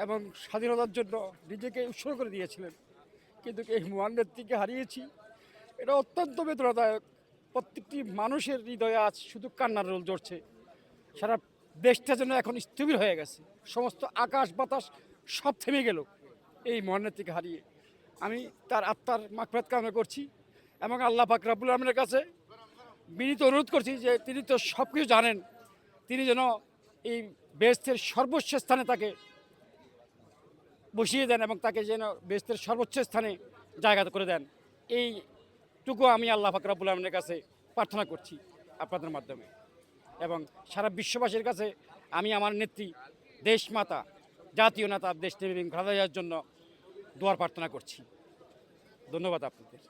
এবং স্বাধীনতার জন্য নিজেকে উৎসর্গ করে দিয়েছিলেন। কিন্তু এই মহান নেত্রীকে হারিয়েছি, এটা অত্যন্ত বেদনাদায়ক। প্রত্যেকটি মানুষের হৃদয়ে আজ শুধু কান্নার রোল জ্বরছে। সারা দেশটা যেন এখন স্থবির হয়ে গেছে, সমস্ত আকাশ বাতাস সব থেমে গেল এই মহান নেত্রীকে হারিয়ে। আমি তার আত্মার মাগফিরাত কামনা করছি এবং আল্লাহ পাক রব্বুল আলামিনের কাছে বিনীত অনুরোধ করছি যে তিনি তো সব কিছু জানেন, তিনি যেন এই বেহেশতের সর্বোচ্চ স্থানে তাকে বসিয়ে দেন এবং তাকে যেন বেহেশতের সর্বোচ্চ স্থানে জায়গা করে দেন। এইটুকু আমি আল্লাহ পাক রব্বুল আলামিনের কাছে প্রার্থনা করছি আপনাদের মাধ্যমে, এবং সারা বিশ্ববাসীর কাছে আমি আমার নেত্রী, দেশমাতা, জাতীয় নেতা, দেশনেত্রী খালেদা জিয়ার জন্য দোয়ার প্রার্থনা করছি। ধন্যবাদ আপনাদের।